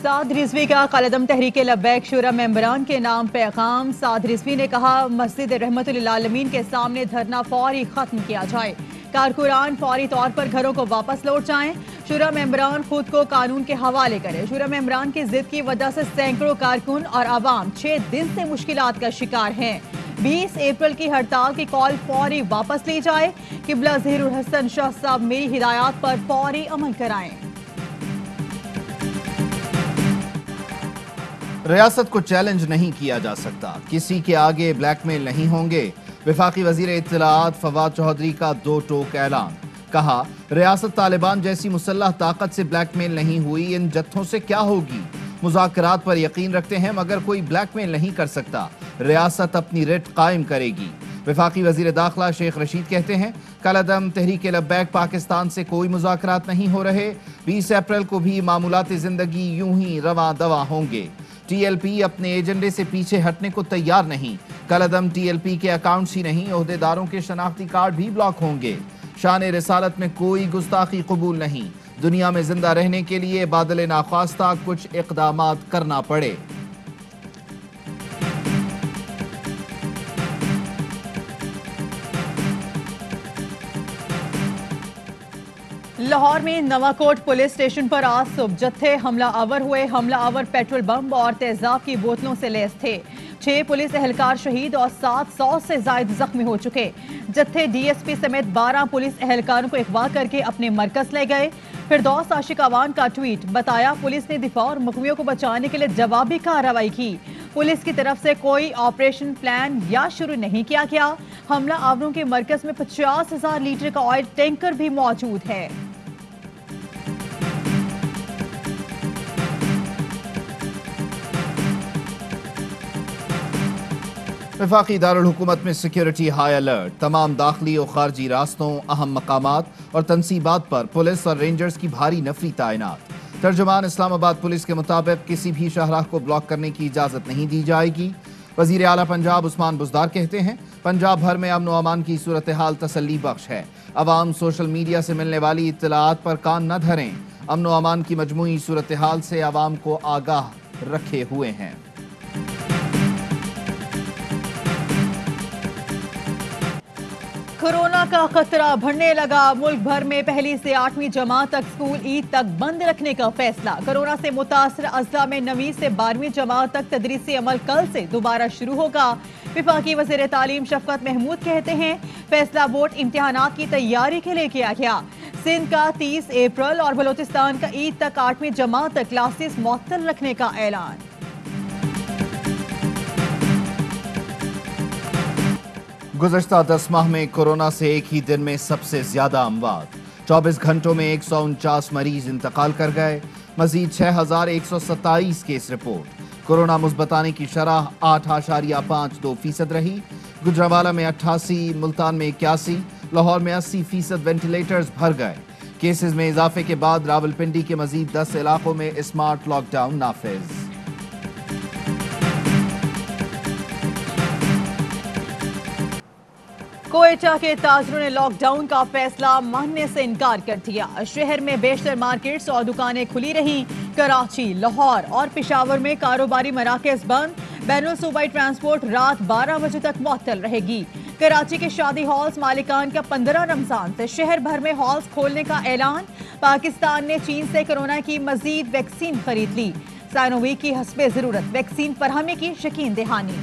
साद रिजवी का कलदम तहरीक लब्बैक शुरा मेंबरान के नाम पैगाम। साद रिजवी ने कहा, मस्जिद रहमतुल आलमीन के सामने धरना फौरी खत्म किया जाए। कारकुनान फौरी तौर पर घरों को वापस लौट जाएं। शुरा मेंबरान खुद को कानून के हवाले करें। शुरा मेंबरान की जिद की वजह से सैकड़ों कारकुन और आवाम 6 दिन से मुश्किलात का शिकार हैं। 20 अप्रैल की हड़ताल की कॉल फौरी वापस ली जाए। किबला ज़हीरुल हसन शाह साहब मेरी हिदायत पर फौरी अमल कराएं। रियासत को चैलेंज नहीं किया जा सकता, किसी के आगे ब्लैकमेल नहीं होंगे। वफाकी वजीर इत्तलाआत फवाद चौधरी का दो टोक ऐलान। कहा, रियासत तालिबान जैसी मुसल्लह ताकत से ब्लैकमेल नहीं हुई, इन जत्थों से क्या होगी। मुज़ाकरात पर यकीन रखते हैं मगर कोई ब्लैकमेल नहीं कर सकता। रियासत अपनी रिट कायम करेगी। वफाकी वजीर दाखिला शेख रशीद कहते हैं, कलदम तहरीक लब्बैक पाकिस्तान से कोई मुज़ाकरात नहीं हो रहे। 20 अप्रैल को भी मामूलाती जिंदगी यूं ही रवा दवा होंगे। टीएलपी अपने एजेंडे से पीछे हटने को तैयार नहीं। कलदम टीएलपी के अकाउंट्स ही नहीं, ओहदेदारों के शनाख्ती कार्ड भी ब्लॉक होंगे। शान रिसालत में कोई गुस्ताखी कबूल नहीं। दुनिया में जिंदा रहने के लिए बादल नाख्वास्ता कुछ इक़दामात करना पड़े। लाहौर में नवाकोट पुलिस स्टेशन पर आज सुबह जत्थे हमला आवर हुए। हमला आवर पेट्रोल बम और तेजाब की बोतलों से लैस थे। 6 पुलिस एहलकार शहीद और 700 से ज्यादा जख्मी हो चुके। जत्थे डीएसपी समेत 12 पुलिस एहलकारों को अगवा करके अपने मरकज ले गए। फिरदौस आशिक अवान का ट्वीट, बताया पुलिस ने दिफा और मुकमियों को बचाने के लिए जवाबी कार्रवाई की। पुलिस की तरफ से कोई ऑपरेशन प्लान या शुरू नहीं किया गया। हमला आवरों के मरकज में 50,000 लीटर का ऑयल टैंकर भी मौजूद है। वफाकी दारुल हुकूमत में सिक्योरिटी हाई अलर्ट। तमाम दाखिली और खारजी रास्तों, अहम मकामात और तनसीबात पर पुलिस और रेंजर्स की भारी नफरी तैनात। तर्जुमान इस्लामाबाद पुलिस के मुताबिक किसी भी शाहराह को ब्लॉक करने की इजाज़त नहीं दी जाएगी। वज़ीर आला पंजाब उस्मान बुज़दार कहते हैं, पंजाब भर में अमन व अमान की सूरत हाल तसल्ली बख्श है। अवाम सोशल मीडिया से मिलने वाली इत्तलाआत पर कान न धरें। अमन व अमान की मजमूई सूरत हाल से अवाम को आगाह रखे हुए हैं। कोरोना का खतरा बढ़ने लगा। मुल्क भर में पहली से 8वीं जमात तक स्कूल ईद तक बंद रखने का फैसला। कोरोना से मुतासर अजला में 9वीं से 12वीं जमात तक तदरीसी अमल कल से दोबारा शुरू होगा। वफाकी वज़ीर तालीम शफकत महमूद कहते हैं, फैसला बोर्ड इम्तिहानात की तैयारी के लिए किया गया। सिंध का 30 अप्रैल और बलोचिस्तान का ईद तक 8वीं जमात तक क्लासेस मुअत्तल रखने का ऐलान। गुज़श्ता 10 माह में कोरोना से एक ही दिन में सबसे ज्यादा अमवात। 24 घंटों में 149 मरीज इंतकाल कर गए। मजीद 6,127 केस रिपोर्ट। कोरोना मुस्बत आने की शरह 8.52% रही। गुजरांवाला में 88, मुल्तान में 81, लाहौर में 80% वेंटिलेटर्स भर गए। केसेस में इजाफे के बाद रावलपिंडी के मजीद 10 इलाकों में स्मार्ट लॉकडाउन नाफिज। कोयटा के ताजरों ने लॉकडाउन का फैसला मानने से इनकार कर दिया। शहर में बेशतर मार्केट्स और दुकानें खुली रहीं। कराची, लाहौर और पेशावर में कारोबारी मराकज़ बंद। बैनुल सूबाई ट्रांसपोर्ट रात 12 बजे तक मुअत्तल रहेगी। कराची के शादी हॉल्स मालिकान का 15 रमजान से शहर भर में हॉल्स खोलने का ऐलान। पाकिस्तान ने चीन से कोरोना की मजीद वैक्सीन खरीद ली। साइनोवेक की हस्बे जरूरत वैक्सीन फराहमी की यकीन दहानी।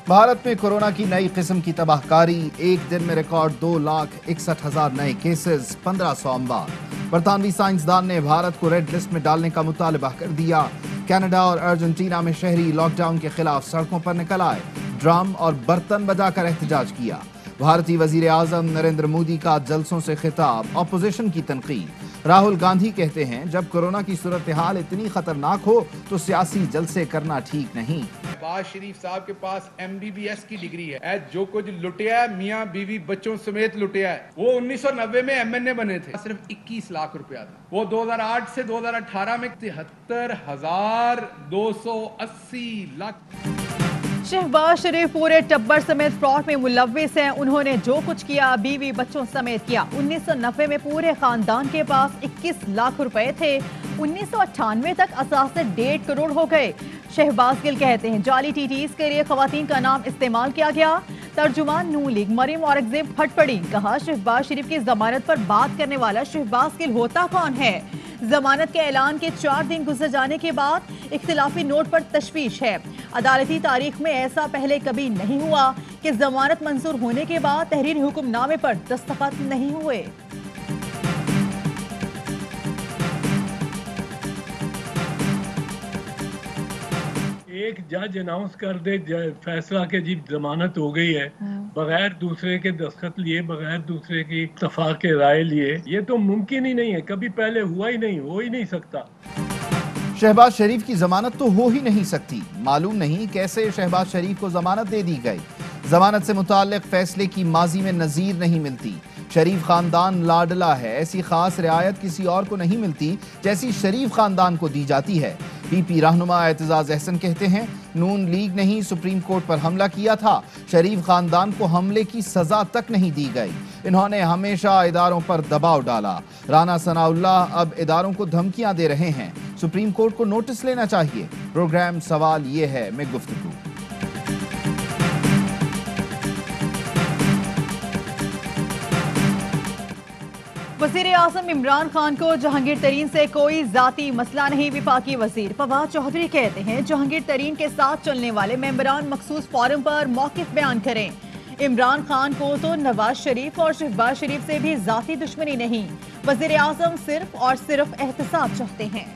भारत में कोरोना की नई किस्म की तबाहकारी। एक दिन में रिकॉर्ड 2,61,000 नए केसेस, 1,500 अमवात। बरतानवी साइंसदान ने भारत को रेड लिस्ट में डालने का मुतालबा कर दिया। कनाडा और अर्जेंटीना में शहरी लॉकडाउन के खिलाफ सड़कों पर निकल आए। ड्रम और बर्तन बजाकर एहतजाज किया। भारतीय वजीर आजम नरेंद्र मोदी का जलसों से खिताब, ऑपोजिशन की तनकीद। राहुल गांधी कहते हैं, जब कोरोना की सूरत हाल इतनी खतरनाक हो तो सियासी जलसे करना ठीक नहीं। नवाज शरीफ साहब के पास MBBS की डिग्री है। जो कुछ लुटिया है, मियाँ बीवी बच्चों समेत लुटिया है। वो 1990 में MNA बने थे, सिर्फ 21 लाख रुपया था। वो 2008 से 2018 में 73,280 लाख। शहबाज शरीफ पूरे टब्बर समेत फ्रॉड में मुलव्विस हैं। उन्होंने जो कुछ किया बीवी बच्चों समेत किया। 1990 में पूरे खानदान के पास 21 लाख रुपए थे। 1998 तक असासे 1.5 करोड़ हो गए। शहबाज गिल कहते हैं जाली टीटीज के लिए खवातीन का नाम इस्तेमाल किया गया। तर्जुमान नून लीग मरियम औरंगजेब फट पड़ी। कहा शहबाज शरीफ की जमानत पर बात करने वाला शहबाज गिल होता कौन है। जमानत के ऐलान के 4 दिन गुजर जाने के बाद इख्तिलाफी नोट पर तशवीश है। अदालती तारीख में ऐसा पहले कभी नहीं हुआ कि जमानत मंजूर होने के बाद तहरीरी हुक्मनामे पर दस्तखत नहीं हुए। एक जज अनाउंस कर दे फैसला के जी जमानत हो गई है, बगैर दूसरे के दस्तखत लिए, बगैर दूसरे की इत्तफाक के राय लिए, ये तो मुमकिन ही नहीं है। कभी पहले हुआ ही नहीं, हो ही नहीं सकता। शहबाज शरीफ की जमानत तो हो ही नहीं सकती। मालूम नहीं कैसे शहबाज शरीफ को जमानत दे दी गई। जमानत से मुताल्लिक फैसले की माजी में नजीर नहीं मिलती। शरीफ खानदान लाडला है, ऐसी खास रियायत किसी और को नहीं मिलती जैसी शरीफ खानदान को दी जाती है। पीपी रहनुमा एतजाज अहसन कहते हैं नून लीग ने ही सुप्रीम कोर्ट पर हमला किया था। शरीफ खानदान को हमले की सजा तक नहीं दी गई। इन्होंने हमेशा इदारों पर दबाव डाला। राना सनाउल्लाह अब इदारों को धमकियां दे रहे हैं। सुप्रीम कोर्ट को नोटिस लेना चाहिए। प्रोग्राम सवाल ये है में गुफ्तगू। वज़ीर आज़म इमरान खान को जहांगीर तरीन से कोई जाती मसला नहीं। वफाकी वज़ीर फवाद चौधरी कहते हैं जहांगीर तरीन के साथ चलने वाले मेंबरान मखसूस फोरम पर मौक़िफ़ बयान करें। इमरान खान को तो नवाज शरीफ और शहबाज शरीफ से भी जाती दुश्मनी नहीं। वज़ीर आज़म सिर्फ और सिर्फ एहतसाब चाहते हैं।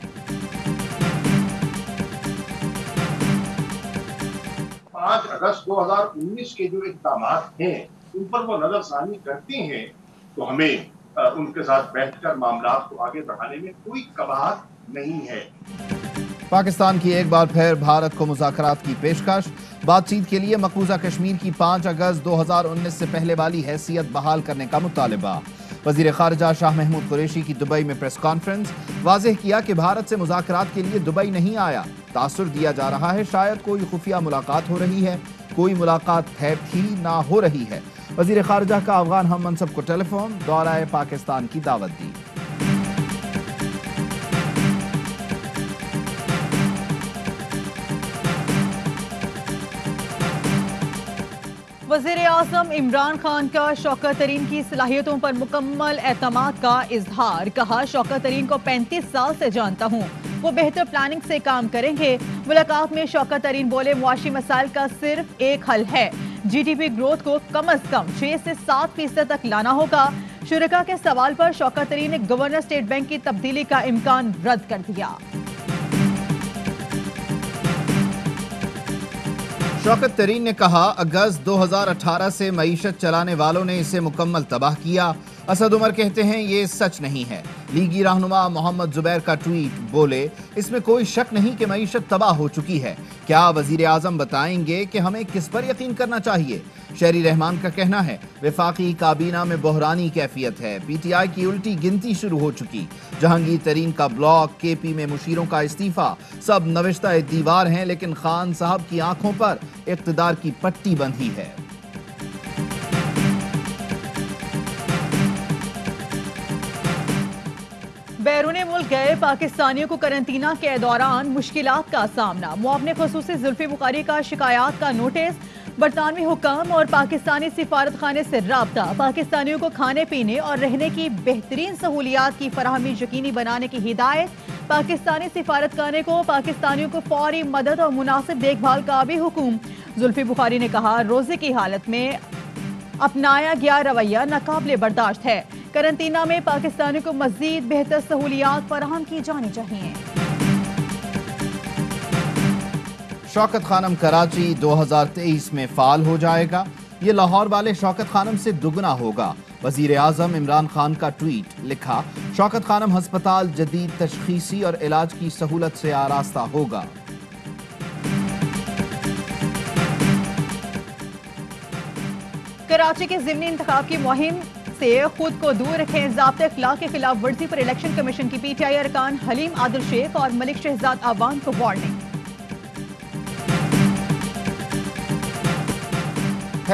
5 अगस्त 2019 के जो इक़दाम हैं उन पर वो नजरसानी करती हैं तो हमें उनके साथ बैठकर मामलात को आगे बढ़ाने में कोई कबाहत नहीं है। पाकिस्तान की एक बार फिर भारत को मुज़ाकरात की पेशकश। बातचीत के लिए मकबूजा कश्मीर की 5 अगस्त 2019 से पहले वाली हैसियत बहाल करने का मुतालिबा। वज़ीर ख़ारिजा शाह महमूद कुरैशी की दुबई में प्रेस कॉन्फ्रेंस। वाज़ेह किया कि भारत से मुज़ाकरात के लिए दुबई नहीं आया। तासुर दिया जा रहा है शायद कोई खुफिया मुलाकात हो रही है। कोई मुलाकात है थी ना हो रही है। वज़ीर ख़ारिजा का अफ़गान हम मनसब को टेलीफोन दौराए पाकिस्तान की दावत दी। वज़ीर आज़म इमरान खान का शौकत तरीन की सलाहियतों पर मुकम्मल एतमाद का इजहार। कहा शौकत तरीन को 35 साल से जानता हूँ, वो बेहतर प्लानिंग से काम करेंगे। मुलाकात में शौकत तरीन बोले मुआशी मसाइल का सिर्फ एक हल है, जीडीपी ग्रोथ को कम अज कम 6 से 7% तक लाना होगा। शुरका के सवाल पर शौकत तरीन ने गवर्नर स्टेट बैंक की तब्दीली का इम्कान रद्द कर दिया। शौकत तरीन ने कहा अगस्त 2018 से मईशत चलाने वालों ने इसे मुकम्मल तबाह किया। असद उमर कहते हैं ये सच नहीं है। लीगी रहनुमा मोहम्मद जुबैर का ट्वीट बोले इसमें कोई शक नहीं कि मईशत तबाह हो चुकी है। क्या वजीर आजम बताएंगे कि हमें किस पर यकीन करना चाहिए। शहरी रहमान का कहना है वफाकी काबीना में बहरानी कैफियत है। पीटीआई की उल्टी गिनती शुरू हो चुकी। जहांगीर तरीन का ब्लॉक, केपी में मुशीरों का इस्तीफा, सब नविश्ता दीवार हैं, लेकिन खान साहब की आंखों पर इक़्तिदार की पट्टी बंधी है। बैरून मुल्क गए पाकिस्तानियों को करंतना के दौरान मुश्किलात का सामना। मुआवने खुसूसी जुल्फी बुखारी का शिकायत का नोटिस। बरतानवी हुकाम और पाकिस्तानी सिफारत खाने से राब्ता। पाकिस्तानियों को खाने पीने और रहने की बेहतरीन सहूलियात की फराहमी यकीनी बनाने की हिदायत। पाकिस्तानी सिफारत खाने को पाकिस्तानियों को फौरी मदद और मुनासिब देखभाल का भी हुक्म। जुल्फी बुखारी ने कहा रोजे की हालत में अपनाया गया रवैया नाकाबिले बर्दाश्त है। करंतना में पाकिस्तानियों को मजीद बेहतर सहूलियात फराहम की जानी चाहिए। शौकत खानम कराची 2023 में फाल हो जाएगा। ये लाहौर वाले शौकत खानम से दुगना होगा। वजीर आजम इमरान खान का ट्वीट। लिखा शौकत खानम हस्पताल जदीद तशखीसी और इलाज की सहूलत से आरास्ता होगा। कराची के ज़िमनी इंतखाब की मुहिम से खुद को दूर रखें। ज़ाब्ते अखलाक के खिलाफ वर्जी पर इलेक्शन कमीशन की पीटीआई अरकान हलीम आदिल शेख और मलिक शहजाद आवान को वार्निंग।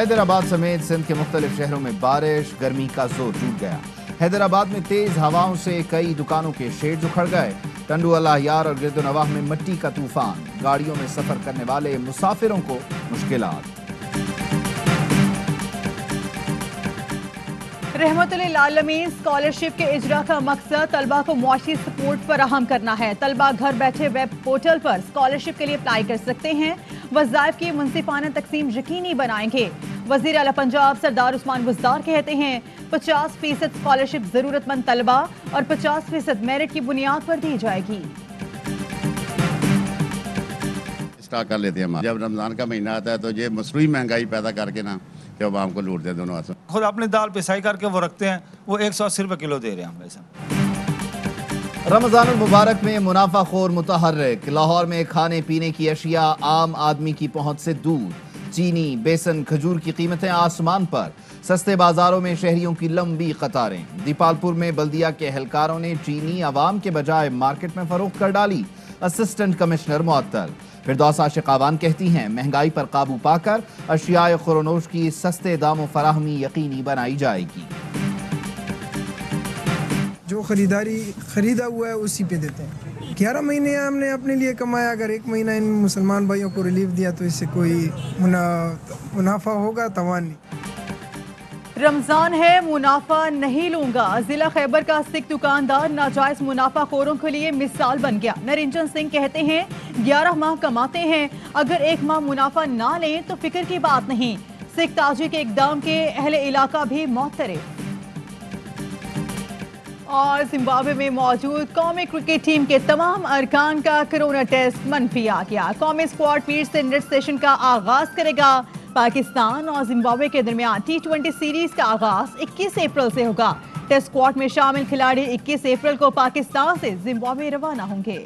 हैदराबाद समेत सिंध के मुख्तलिफ शहरों में बारिश, गर्मी का जोर टूट गया। हैदराबाद में तेज हवाओं से कई दुकानों के शेड्स उखड़ गए। टंडू अल्लाहयार और गिरदुनवाह में मिट्टी का तूफान, गाड़ियों में सफर करने वाले मुसाफिरों को मुश्किलात। रहमतुल्लिल आलमीन स्कॉलरशिप के इजरा का मकसद तलबा को मुआशी सपोर्ट फराहम करना है। तलबा घर बैठे वेब पोर्टल पर स्कॉलरशिप के लिए अप्लाई कर सकते हैं। वज़ाइफ की मुनसिफाना तकसीम यकीनी बनाएंगे। वज़ीर आला पंजाब सरदार उस्मान बुज़दार कहते हैं 50% स्कॉलरशिप जरूरतमंद तलबा और 50% मेरिट की बुनियाद पर दी जाएगी। स्टार्ट कर लेते हैं। जब रमज़ान का महीना आता है तो ये मसरूई महंगाई पैदा करके ना कि आवाम को लूट दे दोनों हाथों। खुद अपनी दाल पिसाई करके वो रखते हैं, वो 180 रुपये किलो दे रहे हैं हम वैसे। रमजानुल मुबारक में मुनाफाखोर मुतहर्रिक। लाहौर में खाने पीने की अशिया आम आदमी की पहुंच से दूर। चीनी, बेसन, खजूर की कीमतें आसमान पर। सस्ते बाजारों में शहरियों की लंबी कतारें। दीपालपुर में बल्दिया के एहलकारों ने चीनी आवाम के बजाय मार्केट में फरोख्त कर डाली। असिस्टेंट कमिश्नर मुअत्तल। फिरदौस आशिक आवान कहती हैं महंगाई पर काबू पाकर अशियाए खुरोनोश की सस्ते दामों फराहमी यकीनी बनाई जाएगी। जो खरीदा हुआ है उसी पे देते हैं। 11 महीने हमने अपने लिए कमाया, अगर 1 महीना इन मुसलमान भाइयों को रिलीफ दिया तो इससे कोई मुनाफा होगा? तवान नहीं। रमजान है, मुनाफा नहीं लूंगा। जिला खैबर का सिख दुकानदार नाजायज मुनाफा खोरों के लिए मिसाल बन गया। नरिंजन सिंह कहते हैं 11 माह कमाते हैं, अगर 1 माह मुनाफा ना लें तो फिक्र की बात नहीं। सिख ताजी के इकदाम के अहले इलाका भी मोहतरफ। और जिम्बाब्वे में मौजूद कौमी क्रिकेट टीम के तमाम अरकान का कोरोना टेस्ट मनफी आ गया। कौमी स्क्वाड पीर से नेट सेशन का आगाज करेगा। पाकिस्तान और जिम्बाब्वे के दरमियान T20 सीरीज का आगाज 21 अप्रैल से होगा। टेस्ट स्क्वाड में शामिल खिलाड़ी 21 अप्रैल को पाकिस्तान से जिम्बाब्वे रवाना होंगे।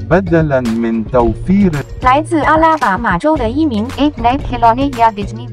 بدلاً من توفير 来自阿拉巴马州的一名 Ignite Khilone या डिज्नी